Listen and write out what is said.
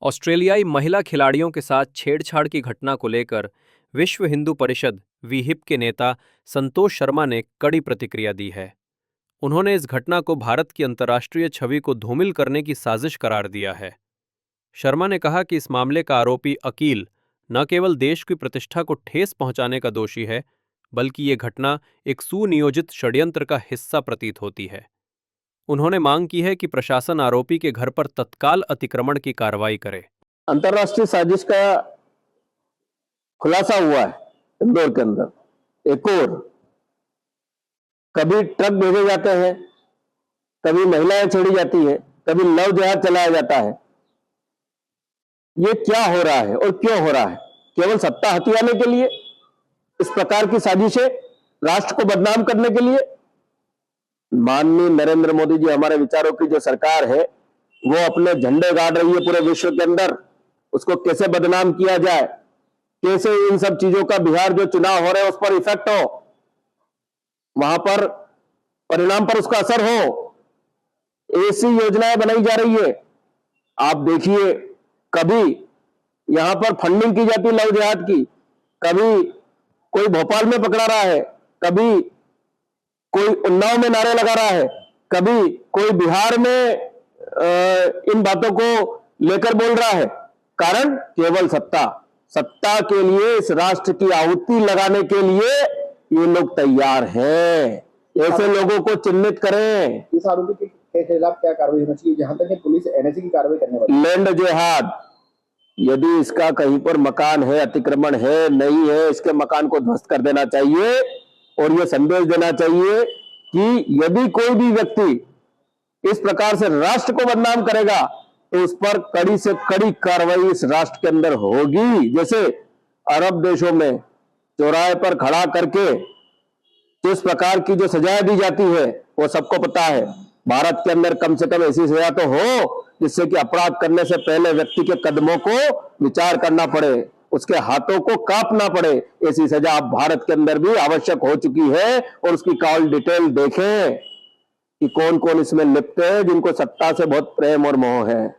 ऑस्ट्रेलियाई महिला खिलाड़ियों के साथ छेड़छाड़ की घटना को लेकर विश्व हिंदू परिषद विहिप के नेता संतोष शर्मा ने कड़ी प्रतिक्रिया दी है। उन्होंने इस घटना को भारत की अंतर्राष्ट्रीय छवि को धूमिल करने की साजिश करार दिया है। शर्मा ने कहा कि इस मामले का आरोपी अकील न केवल देश की प्रतिष्ठा को ठेस पहुंचाने का दोषी है, बल्कि ये घटना एक सुनियोजित षड्यंत्र का हिस्सा प्रतीत होती है। उन्होंने मांग की है कि प्रशासन आरोपी के घर पर तत्काल अतिक्रमण की कार्रवाई करे। अंतर्राष्ट्रीय साजिश का खुलासा हुआ है इंदौर के अंदर। एक और कभी ट्रक भेजे जाते हैं, कभी महिलाएं छेड़ी जाती है, कभी लव जिहाद चलाया जाता है। ये क्या हो रहा है और क्यों हो रहा है? केवल सत्ता हथियाने के लिए इस प्रकार की साजिशें, राष्ट्र को बदनाम करने के लिए। माननीय नरेंद्र मोदी जी, हमारे विचारों की जो सरकार है, वो अपने झंडे गाड़ रही है पूरे विश्व के अंदर। उसको कैसे बदनाम किया जाए, कैसे इन सब चीजों का बिहार जो चुनाव हो रहे हैं उस पर इफेक्ट हो, वहां पर परिणाम पर उसका असर हो, ऐसी योजनाएं बनाई जा रही है। आप देखिए, कभी यहां पर फंडिंग की जाती लव जिहाद की, कभी कोई भोपाल में पकड़ा रहा है, कभी कोई उन्नाव में नारे लगा रहा है, कभी कोई बिहार में इन बातों को लेकर बोल रहा है। कारण केवल सत्ता। सत्ता के लिए, इस राष्ट्र की आहुति लगाने के लिए ये लोग तैयार हैं। ऐसे लोगों को चिन्हित करें। इस आरोपी के खिलाफ क्या कार्रवाई होनी चाहिए? जहां तक पुलिस एनएसए की कार्रवाई करने वाली है। लैंड जिहाद, यदि इसका कहीं पर मकान है, अतिक्रमण है, नहीं है, इसके मकान को ध्वस्त कर देना चाहिए और यह संदेश देना चाहिए कि यदि कोई भी व्यक्ति इस प्रकार से राष्ट्र को बदनाम करेगा तो उस पर कड़ी से कड़ी कार्रवाई इस राष्ट्र के अंदर होगी। जैसे अरब देशों में चौराहे पर खड़ा करके जिस प्रकार की जो सजाएं दी जाती है वो सबको पता है। भारत के अंदर कम से कम ऐसी सजा तो हो जिससे कि अपराध करने से पहले व्यक्ति के कदमों को विचार करना पड़े, उसके हाथों को कांपना पड़े। ऐसी सजा अब भारत के अंदर भी आवश्यक हो चुकी है। और उसकी कॉल डिटेल देखें कि कौन कौन इसमें लिप्त है, जिनको सत्ता से बहुत प्रेम और मोह है।